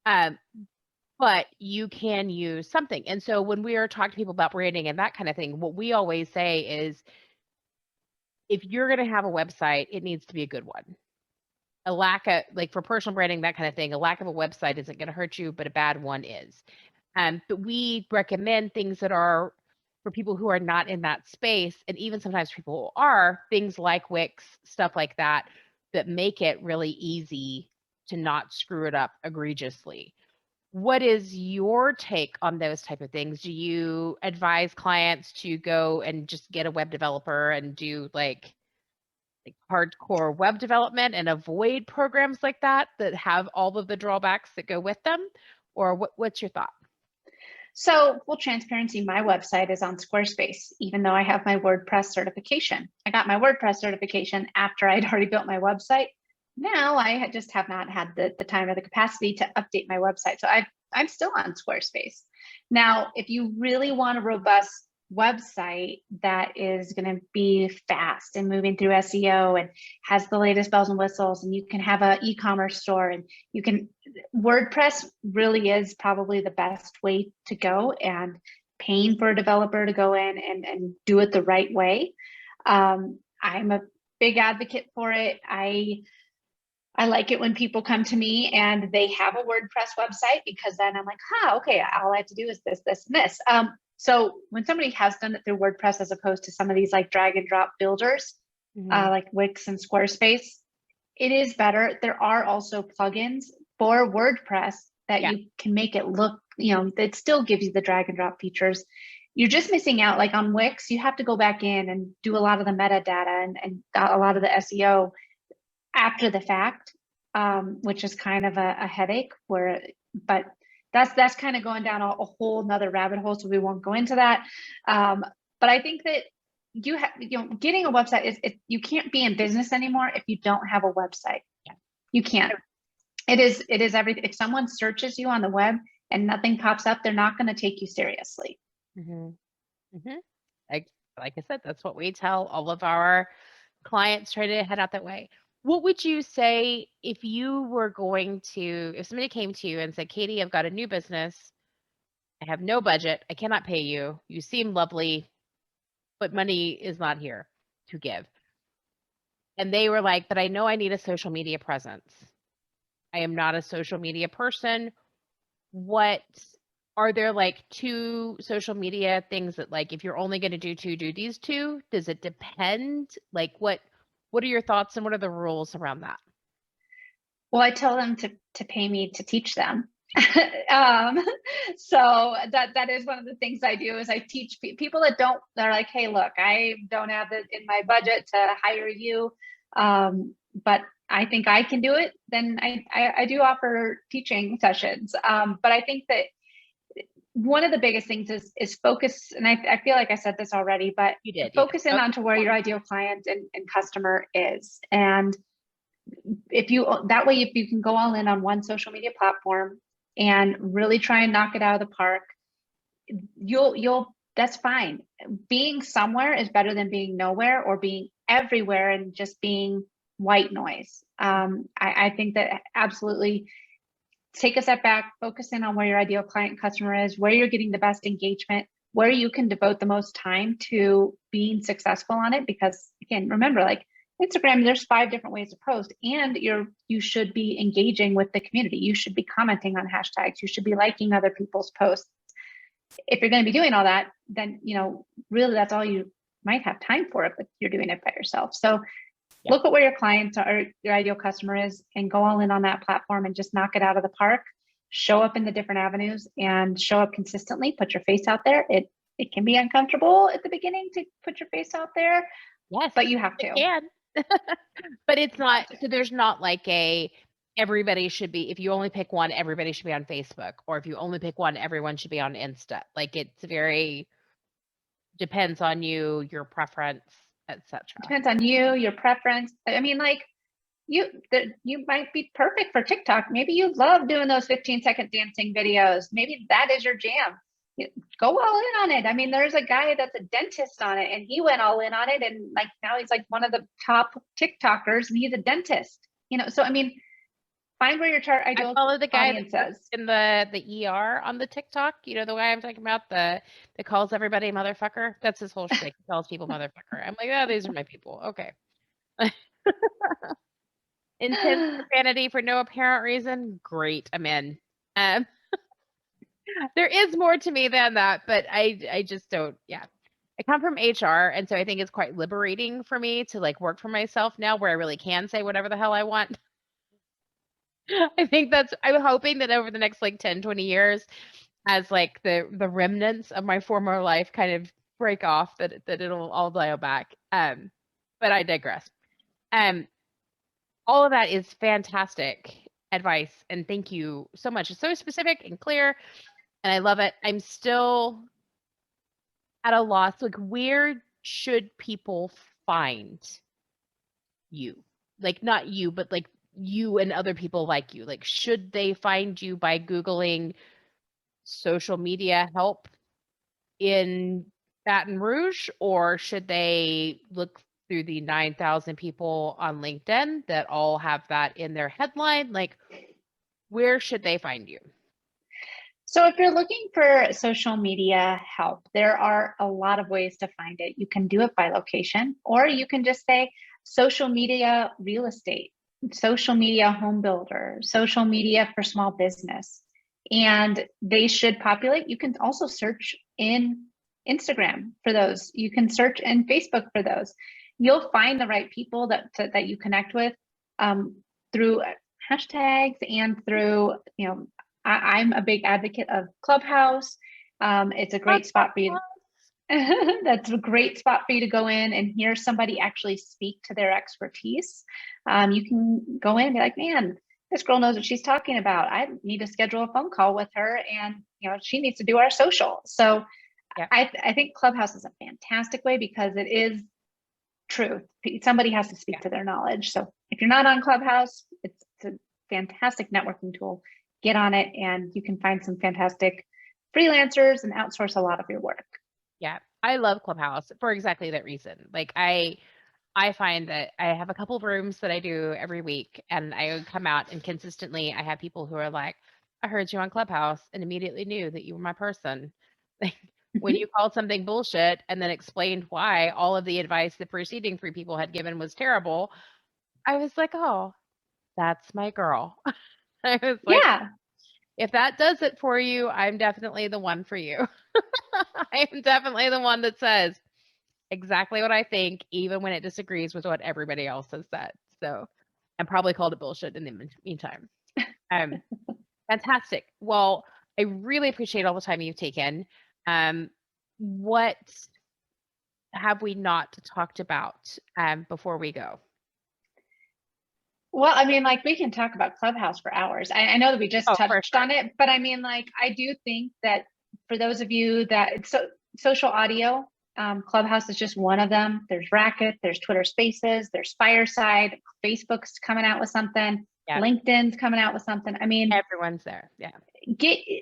that. But you can use something. And so when we are talking to people about branding and that kind of thing, what we always say is, if you're going to have a website, it needs to be a good one. A lack of, like, for personal branding, that kind of thing, a lack of a website isn't going to hurt you, but a bad one is. But we recommend things that are for people who are not in that space, and even sometimes people who are, things like Wix, stuff like that, that make it really easy to not screw it up egregiously. What is your take on those type of things? Do you advise clients to go and just get a web developer and do like hardcore web development and avoid programs like that have all of the drawbacks that go with them? Or what's your thought? So full transparency, my website is on Squarespace, even though I have my WordPress certification. I got my WordPress certification after I'd already built my website. Now I just have not had the time or the capacity to update my website. So I'm still on Squarespace. Now, if you really want a robust website that is going to be fast and moving through SEO and has the latest bells and whistles, and you can have an e-commerce store, and WordPress really is probably the best way to go, and paying for a developer to go in and do it the right way. I'm a big advocate for it. I like it when people come to me and they have a WordPress website, because then I'm like, okay, all I have to do is this, this, and this. So when somebody has done it through WordPress, as opposed to some of these like drag and drop builders, like Wix and Squarespace, it is better. There are also plugins for WordPress that you can make it look, that still gives you the drag and drop features. You're just missing out. Like on Wix, you have to go back in and do a lot of the metadata and a lot of the SEO after the fact, which is kind of a headache. But that's kind of going down a whole nother rabbit hole, so we won't go into that. But I think that getting a website you can't be in business anymore if you don't have a website. You can't. It is everything. If someone searches you on the web and nothing pops up, they're not going to take you seriously. Mm-hmm. Mm-hmm. Like I said, that's what we tell all of our clients, try to head out that way. What would you say if you were going to, if somebody came to you and said, Katie, I've got a new business. I have no budget. I cannot pay you. You seem lovely, but money is not here to give. And they were like, but I know I need a social media presence. I am not a social media person. What are there like 2 social media things that, like, if you're only going to do 2, do these 2? Does it depend? Like what are your thoughts and what are the rules around that? Well, I tell them to pay me to teach them. um, so that is one of the things I do is I teach people that don't, they're like, hey, look, I don't have it in my budget to hire you. But I think I can do it. Then I do offer teaching sessions. But I think that one of the biggest things is focus. And I feel like I said this already, but You did. focus in onto where your ideal client and customer is. And if you, that way, if you can go all in on one social media platform and really try and knock it out of the park, that's fine. Being somewhere is better than being nowhere or being everywhere and just being white noise. I think that absolutely take a step back, focus in on where your ideal client customer is, where you're getting the best engagement, where you can devote the most time to being successful on it. Because again, remember, like Instagram, there's 5 different ways to post, and you should be engaging with the community. You should be commenting on hashtags. You should be liking other people's posts. If you're going to be doing all that, then really that's all you might have time for, if you're doing it by yourself. So look at where your clients are, your ideal customer is, and go all in on that platform and just knock it out of the park. Show up in the different avenues and show up consistently. Put your face out there. It can be uncomfortable at the beginning to put your face out there. Yes, but you have to. It can. But it's not, so there's not like everybody should be, if you only pick one, everybody should be on Facebook, or if you only pick one, everyone should be on Insta. Like it's very depends on you, your preference, etc. Depends on you, your preference. I mean, like you might be perfect for TikTok. Maybe you love doing those 15-second dancing videos. Maybe that is your jam. Go all in on it. I mean, there's a guy that's a dentist on it, and he went all in on it, and like now he's like one of the top TikTokers, and he's a dentist. So I mean, find where your ideal I follow the guy that's in the ER on the TikTok. The guy I'm talking about, that calls everybody motherfucker. That's his whole shtick. He calls people motherfucker. I'm like, oh, these are my people. Okay. Intense profanity for no apparent reason. Great, I'm in. There is more to me than that, but I just don't. Yeah, I come from HR, and so I think it's quite liberating for me to like work for myself now, where I really can say whatever the hell I want. I think I'm hoping that over the next like 10, 20 years, as like the remnants of my former life kind of break off, that it'll all dial back. But I digress. All of that is fantastic advice, and thank you so much. It's so specific and clear, and I love it. I'm still at a loss. Like, where should people find you? Like, not you, but like you and other people like you. Like, should they find you by Googling social media help in Baton Rouge, or should they look through the 9,000 people on LinkedIn that all have that in their headline? Like, where should they find you? So if you're looking for social media help, there are a lot of ways to find it. You can do it by location, or you can just say social media real estate, social media home builder, social media for small business, and they should populate. You can also search in Instagram for those. You can search in Facebook for those. You'll find the right people that you connect with through hashtags and through, I'm a big advocate of Clubhouse. It's a great spot for you. That's a great spot for you to go in and hear somebody actually speak to their expertise. You can go in and be like, man, this girl knows what she's talking about. I need to schedule a phone call with her, and she needs to do our social. So yeah. I think Clubhouse is a fantastic way because it is truth. Somebody has to speak to their knowledge. So if you're not on Clubhouse, it's fantastic networking tool. Get on it and you can find some fantastic freelancers and outsource a lot of your work. Yeah, I love Clubhouse for exactly that reason. Like I find that I have a couple of rooms that I do every week, and I would come out and consistently I have people who are like, I heard you on Clubhouse and immediately knew that you were my person. Like when you called something bullshit and then explained why all of the advice the preceding three people had given was terrible, I was like, oh, that's my girl. I was like, Yeah. if that does it for you, I'm definitely the one for you. I am definitely the one that says exactly what I think, even when it disagrees with what everybody else has said. So, and probably called it bullshit in the meantime. Fantastic. Well, I really appreciate all the time you've taken. What have we not talked about before we go? Well, I mean, like we can talk about Clubhouse for hours. I know that we just touched on it, but I mean, like, I do think that for those of you that social audio, Clubhouse is just one of them. There's Racket, there's Twitter Spaces, there's Fireside, Facebook's coming out with something, LinkedIn's coming out with something. I mean, everyone's there. Yeah.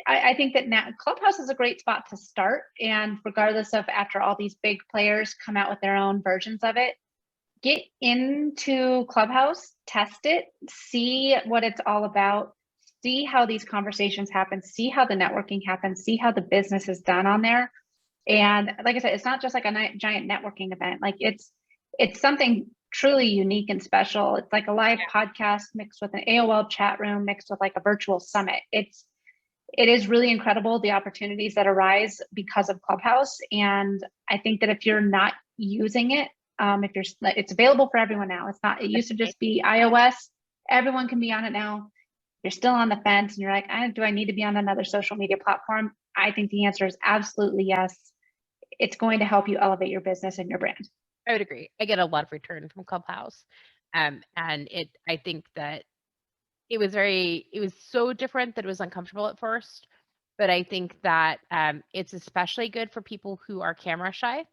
I think that now Clubhouse is a great spot to start. And regardless of after all these big players come out with their own versions of it, get into Clubhouse, test it, see what it's all about, see how these conversations happen, see how the networking happens, see how the business is done on there. And like I said, it's not just like a giant networking event. Like it's something truly unique and special. It's like a live podcast mixed with an AOL chat room, mixed with like a virtual summit. It is really incredible, the opportunities that arise because of Clubhouse. And I think that if you're not using it, it's available for everyone now. It used to just be iOS. Everyone can be on it now. You're still on the fence and you're like, do I need to be on another social media platform? I think the answer is absolutely yes. It's going to help you elevate your business and your brand. I would agree. I get a lot of return from Clubhouse. And I think that it was so different that it was uncomfortable at first. But I think that it's especially good for people who are camera shy,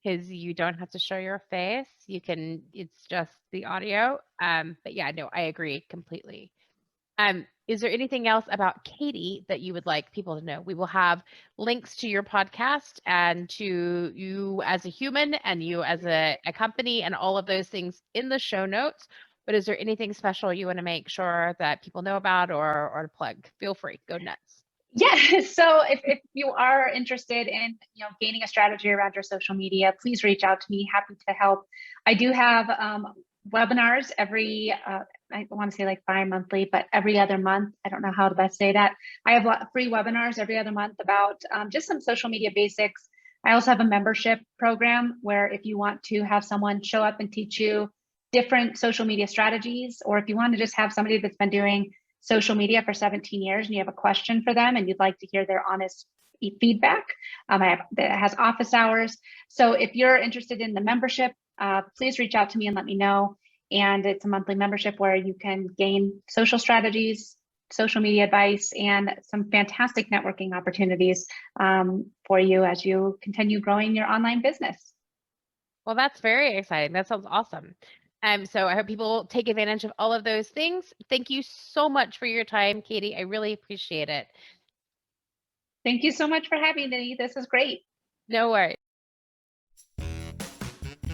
because you don't have to show your face. It's just the audio. But yeah, no, I agree completely. Is there anything else about Katie that you would like people to know? We will have links to your podcast and to you as a human and you as a company and all of those things in the show notes. But is there anything special you want to make sure that people know about or to plug? Feel free, go nuts. Yeah. So if you are interested in, gaining a strategy around your social media, please reach out to me. Happy to help. I do have webinars every, I want to say like bi-monthly, but every other month. I don't know how to best say that. I have free webinars every other month about just some social media basics. I also have a membership program where if you want to have someone show up and teach you different social media strategies, or if you want to just have somebody that's been doing social media for 17 years and you have a question for them and you'd like to hear their honest feedback, that has office hours. So if you're interested in the membership, please reach out to me and let me know. And it's a monthly membership where you can gain social strategies, social media advice, and some fantastic networking opportunities for you as you continue growing your online business. Well, that's very exciting. That sounds awesome. So I hope people take advantage of all of those things. Thank you so much for your time, Katie. I really appreciate it. Thank you so much for having me. This is great. No worries.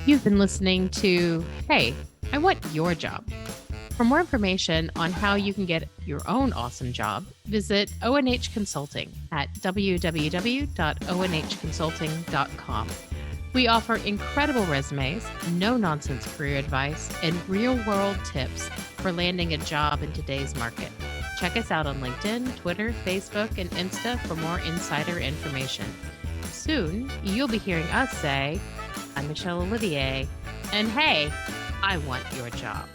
You've been listening to Hey, I Want Your Job. For more information on how you can get your own awesome job, visit ONH Consulting at www.onhconsulting.com. We offer incredible resumes, no-nonsense career advice, and real-world tips for landing a job in today's market. Check us out on LinkedIn, Twitter, Facebook, and Insta for more insider information. Soon, you'll be hearing us say, I'm Michelle Olivier, and hey, I want your job.